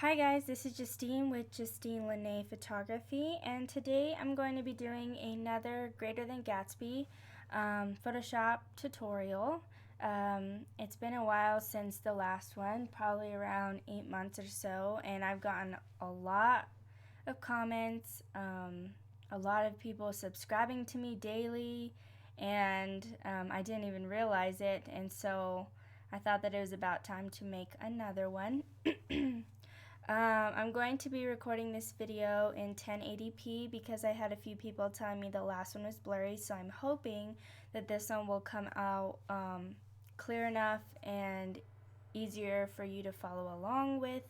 Hi guys, this is Justine with Justine Lene Photography, and today I'm going to be doing another Greater Than Gatsby Photoshop tutorial. It's been a while since the last one, probably around 8 months or so, and I've gotten a lot of comments, a lot of people subscribing to me daily, and I didn't even realize it, and so I thought that it was about time to make another one. I'm going to be recording this video in 1080p because I had a few people telling me the last one was blurry, so I'm hoping that this one will come out clear enough and easier for you to follow along with.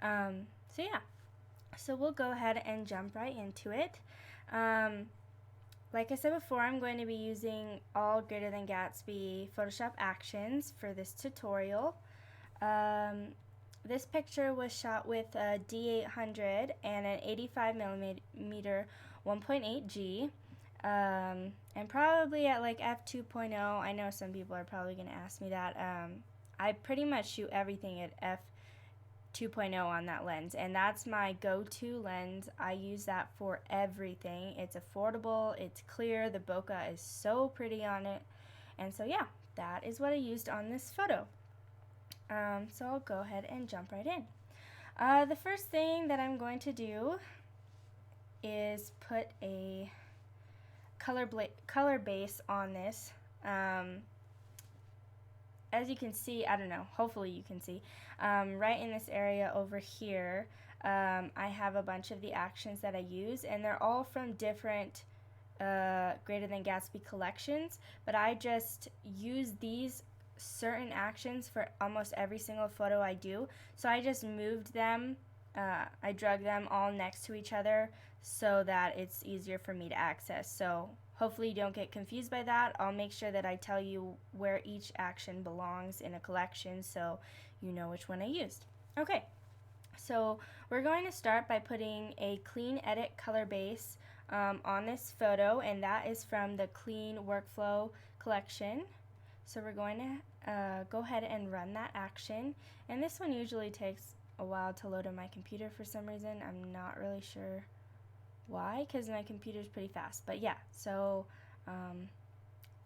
So yeah, so we'll go ahead and jump right into it. Like I said before, I'm going to be using all Greater Than Gatsby Photoshop actions for this tutorial. This picture was shot with a D800 and an 85mm 1.8G, and probably at like f2.0. I know some people are probably going to ask me that. I pretty much shoot everything at f2.0 on that lens, and that's my go-to lens. I use that for everything. It's affordable, it's clear, the bokeh is so pretty on it, and so yeah, that is what I used on this photo. So I'll go ahead and jump right in. The first thing that I'm going to do is put a color base on this. As you can see, I don't know, hopefully you can see, right in this area over here, I have a bunch of the actions that I use, and they're all from different Greater Than Gatsby collections, but I just use these certain actions for almost every single photo I do. So I just moved them, I drug them all next to each other so that it's easier for me to access. So hopefully you don't get confused by that. I'll make sure that I tell you where each action belongs in a collection so you know which one I used. Okay, so we're going to start by putting a clean edit color base on this photo, and that is from the Clean Workflow collection. So we're going to go ahead and run that action, and this one usually takes a while to load on my computer for some reason. I'm not really sure why, because my computer's pretty fast, but yeah, so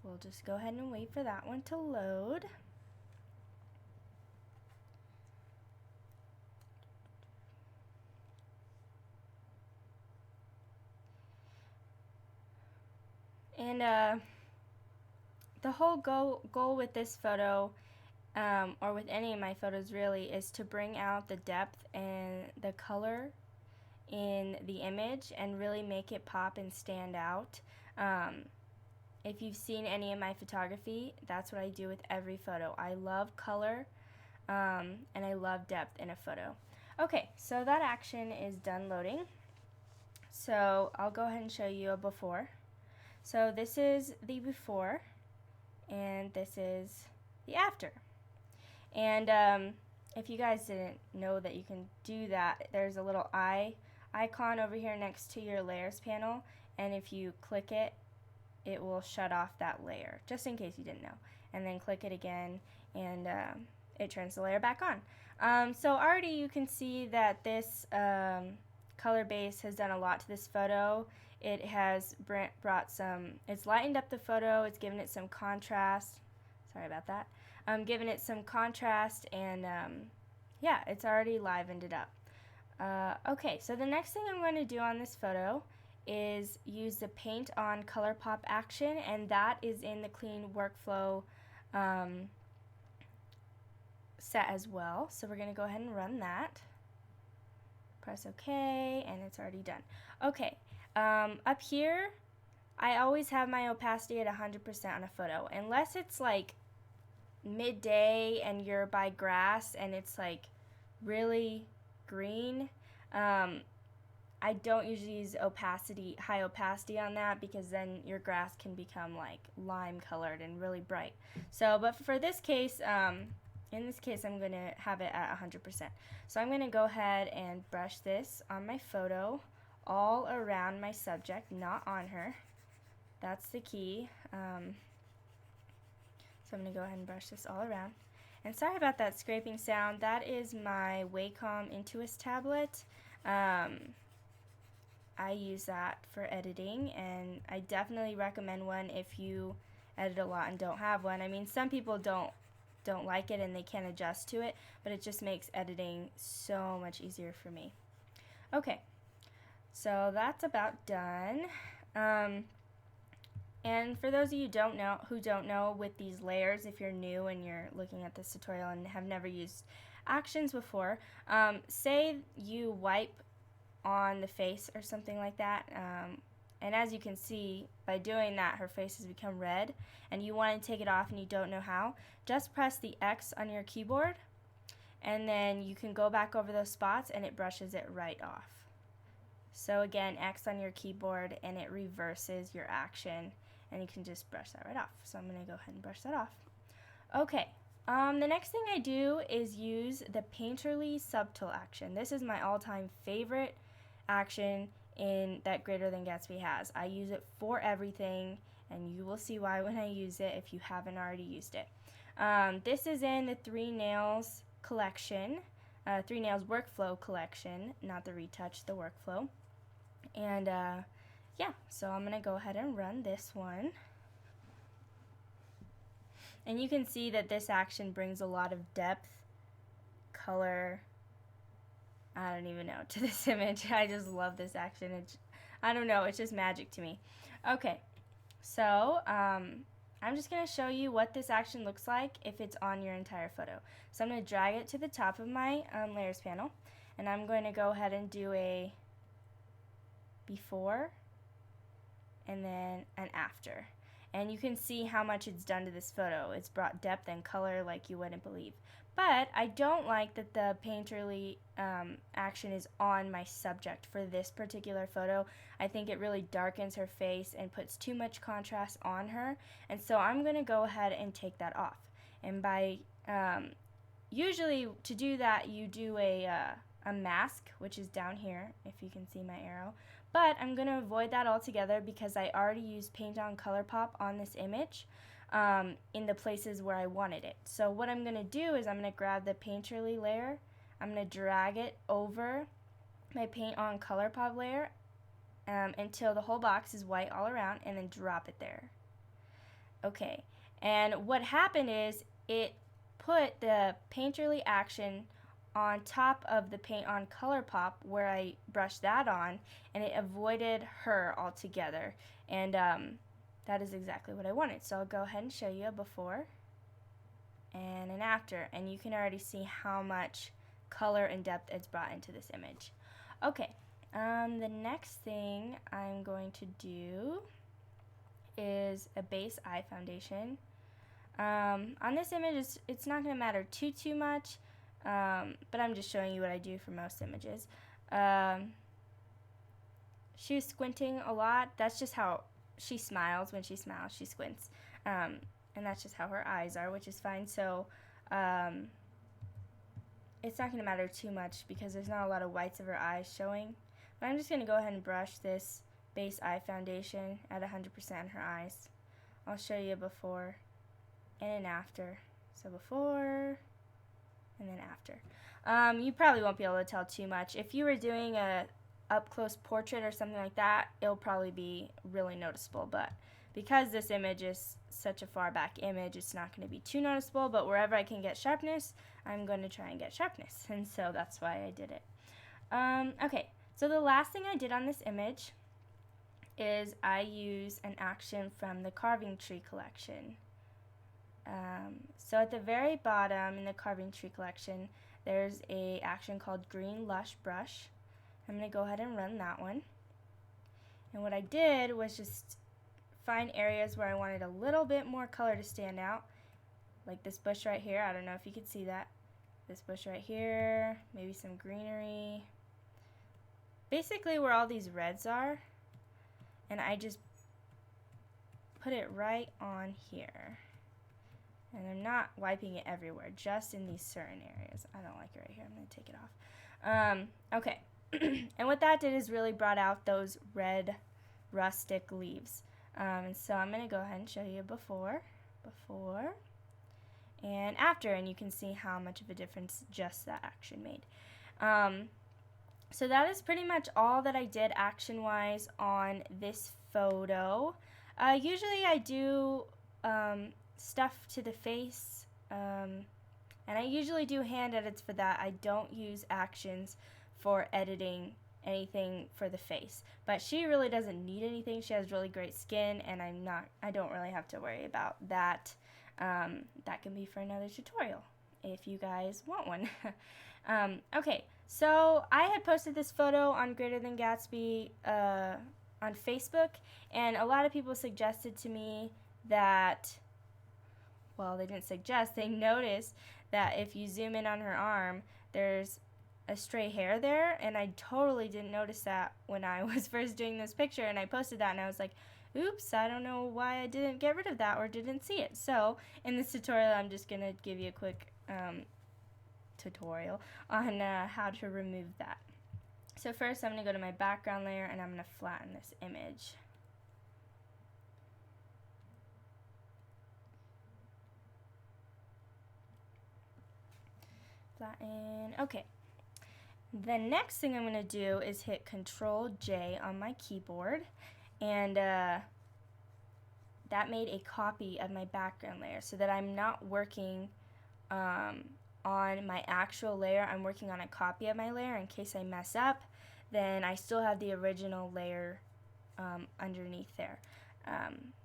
we'll just go ahead and wait for that one to load. And the whole goal with this photo, or with any of my photos really, is to bring out the depth and the color in the image and really make it pop and stand out. If you've seen any of my photography, that's what I do with every photo. I love color, and I love depth in a photo. Okay, so that action is done loading. So I'll go ahead and show you a before. So this is the before, and this is the after. And if you guys didn't know that you can do that, there's a little eye icon over here next to your layers panel, and if you click it, it will shut off that layer, just in case you didn't know. And then click it again, and it turns the layer back on. So already you can see that this color base has done a lot to this photo. It has brought some, it's lightened up the photo, it's given it some contrast. Sorry about that. Given it some contrast, and yeah, it's already livened it up. Okay, so the next thing I'm going to do on this photo is use the Paint on Color Pop action, and that is in the Clean Workflow set as well. So we're going to go ahead and run that. Press OK, and it's already done. Okay, up here, I always have my opacity at 100% on a photo, unless it's like midday and you're by grass and it's like really green. I don't usually use high opacity on that, because then your grass can become like lime colored and really bright. So, but for this case, in this case, I'm going to have it at 100%. So I'm going to go ahead and brush this on my photo all around my subject, not on her. That's the key. So I'm going to go ahead and brush this all around. And sorry about that scraping sound. That is my Wacom Intuos tablet. I use that for editing, and I definitely recommend one if you edit a lot and don't have one. I mean, some people don't like it and they can't adjust to it, but it just makes editing so much easier for me. Okay, so that's about done. And for those of you who don't know with these layers, if you're new and you're looking at this tutorial and have never used actions before, say you wipe on the face or something like that, and as you can see, by doing that, her face has become red, and you want to take it off and you don't know how, just press the X on your keyboard, and then you can go back over those spots and it brushes it right off. So again, X on your keyboard and it reverses your action, and you can just brush that right off. So I'm going to go ahead and brush that off. Okay, the next thing I do is use the Painterly Subtool action. This is my all-time favorite action that Greater Than Gatsby has. I use it for everything, and you will see why when I use it if you haven't already used it. This is in the 3 Nails collection, 3 Nails Workflow collection, not the Retouch, the Workflow. And yeah, so I'm going to go ahead and run this one. And you can see that this action brings a lot of depth, color, I don't even know, to this image. I just love this action. I don't know, it's just magic to me. Okay, so I'm just going to show you what this action looks like if it's on your entire photo. So I'm going to drag it to the top of my layers panel, and I'm going to go ahead and do a before and then an after. And you can see how much it's done to this photo. It's brought depth and color like you wouldn't believe. But I don't like that the Painterly action is on my subject for this particular photo. I think it really darkens her face and puts too much contrast on her. And so I'm going to go ahead and take that off. And by usually to do that, you do a mask, which is down here, if you can see my arrow. But I'm going to avoid that altogether because I already used Paint on Color Pop on this image in the places where I wanted it. So what I'm going to do is I'm going to grab the Painterly layer, I'm going to drag it over my Paint on Color Pop layer until the whole box is white all around, and then drop it there. Okay, and what happened is it put the Painterly action on top of the Paint on Color Pop where I brushed that on, and it avoided her altogether, and that is exactly what I wanted. So I'll go ahead and show you a before and an after, and you can already see how much color and depth it's brought into this image. Okay, the next thing I'm going to do is a base eye foundation. On this image, it's not going to matter too much, but I'm just showing you what I do for most images. She was squinting a lot. That's just how she smiles. When she smiles, she squints. And that's just how her eyes are, which is fine. So it's not going to matter too much because there's not a lot of whites of her eyes showing. But I'm just going to go ahead and brush this base eye foundation at 100% on her eyes. I'll show you a before and an after. So before and then after. You probably won't be able to tell too much. If you were doing a up-close portrait or something like that, it'll probably be really noticeable, but because this image is such a far back image, it's not going to be too noticeable, but wherever I can get sharpness, I'm going to try and get sharpness, and so that's why I did it. Okay, so the last thing I did on this image is I use an action from the Carving Tree collection. So at the very bottom in the Carving Tree collection, there's a action called Green Lush Brush. I'm going to go ahead and run that one. And what I did was just find areas where I wanted a little bit more color to stand out, like this bush right here. I don't know if you could see that. This bush right here, maybe some greenery. Basically where all these reds are, and I just put it right on here. And I'm not wiping it everywhere, just in these certain areas. I don't like it right here. I'm going to take it off. Okay. And what that did is really brought out those red rustic leaves. And so I'm going to go ahead and show you before. and after, and you can see how much of a difference just that action made. So that is pretty much all that I did action-wise on this photo. Usually I do stuff to the face, and I usually do hand edits for that. I don't use actions for editing anything for the face. But she really doesn't need anything. She has really great skin, and I don't really have to worry about that. That can be for another tutorial if you guys want one. Okay, so I had posted this photo on Greater Than Gatsby on Facebook, and a lot of people suggested to me that, well, they didn't suggest, they noticed that if you zoom in on her arm, there's a stray hair there, and I totally didn't notice that when I was first doing this picture, and I posted that, and I was like, oops, I don't know why I didn't get rid of that or didn't see it. So in this tutorial, I'm just going to give you a quick tutorial on how to remove that. So first, I'm going to go to my background layer, and I'm going to flatten this image. Flatten. Okay. The next thing I'm going to do is hit Control J on my keyboard, and that made a copy of my background layer so that I'm not working on my actual layer. I'm working on a copy of my layer in case I mess up. Then I still have the original layer underneath there.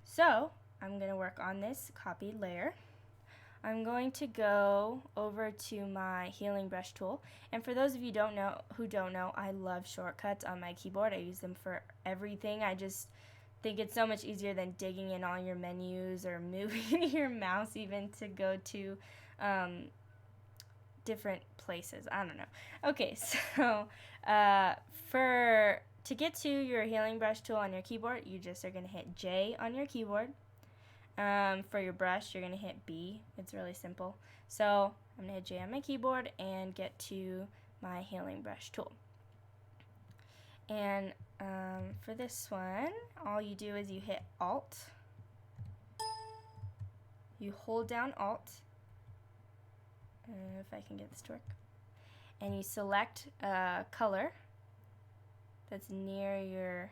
So I'm going to work on this copied layer. I'm going to go over to my healing brush tool, and for those of you who don't know, I love shortcuts on my keyboard. I use them for everything. I just think it's so much easier than digging in all your menus or moving your mouse even to go to different places. I don't know. Okay, so to get to your healing brush tool on your keyboard, you just are going to hit J on your keyboard. For your brush, you're going to hit B. It's really simple. So I'm going to hit J on my keyboard and get to my healing brush tool. And for this one, all you do is you hit Alt. You hold down Alt, if I can get this to work, and you select a color that's near your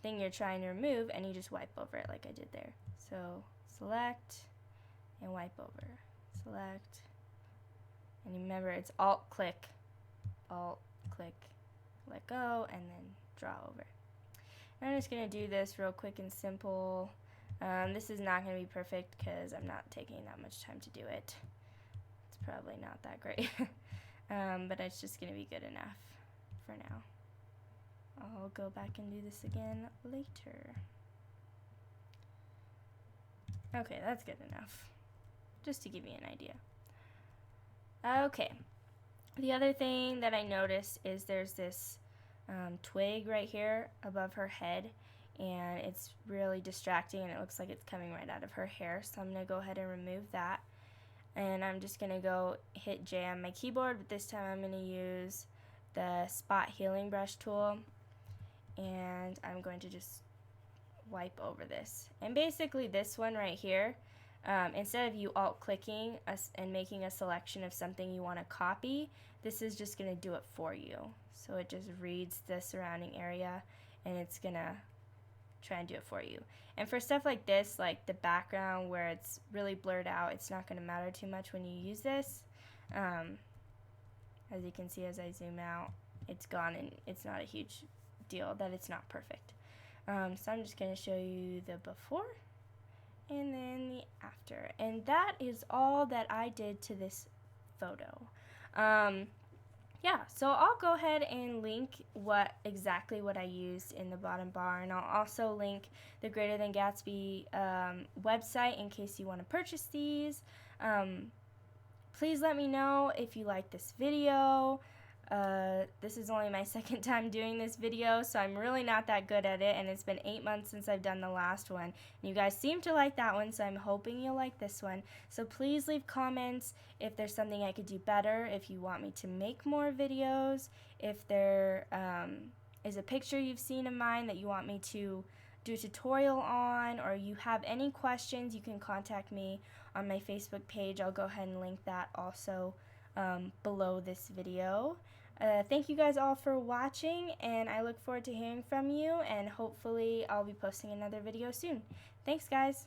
thing you're trying to remove, and you just wipe over it like I did there. So select and wipe over, select, and remember it's Alt click, let go, and then draw over. And I'm just going to do this real quick and simple. This is not going to be perfect because I'm not taking that much time to do it. It's probably not that great, but it's just going to be good enough for now. I'll go back and do this again later. Okay, that's good enough, just to give you an idea. Okay, the other thing that I noticed is there's this twig right here above her head, and it's really distracting, and it looks like it's coming right out of her hair, so I'm going to go ahead and remove that. And I'm just going to go hit J on my keyboard, but this time I'm going to use the Spot Healing Brush tool, and I'm going to just wipe over this. And basically this one right here, instead of you alt-clicking and making a selection of something you want to copy, this is just going to do it for you. So it just reads the surrounding area, and it's going to try and do it for you. And for stuff like this, like the background where it's really blurred out, it's not going to matter too much when you use this. As you can see, as I zoom out, it's gone, and it's not a huge deal that it's not perfect. So I'm just going to show you the before and then the after. And that is all that I did to this photo. Yeah, so I'll go ahead and link exactly what I used in the bottom bar, and I'll also link the Greater Than Gatsby website in case you want to purchase these. Please let me know if you like this video. This is only my second time doing this video, so I'm really not that good at it, and it's been 8 months since I've done the last one. And you guys seem to like that one, so I'm hoping you'll like this one. So please leave comments if there's something I could do better, if you want me to make more videos, if there is a picture you've seen of mine that you want me to do a tutorial on, or you have any questions, you can contact me on my Facebook page. I'll go ahead and link that also below this video. Thank you guys all for watching, and I look forward to hearing from you, and hopefully I'll be posting another video soon. Thanks, guys.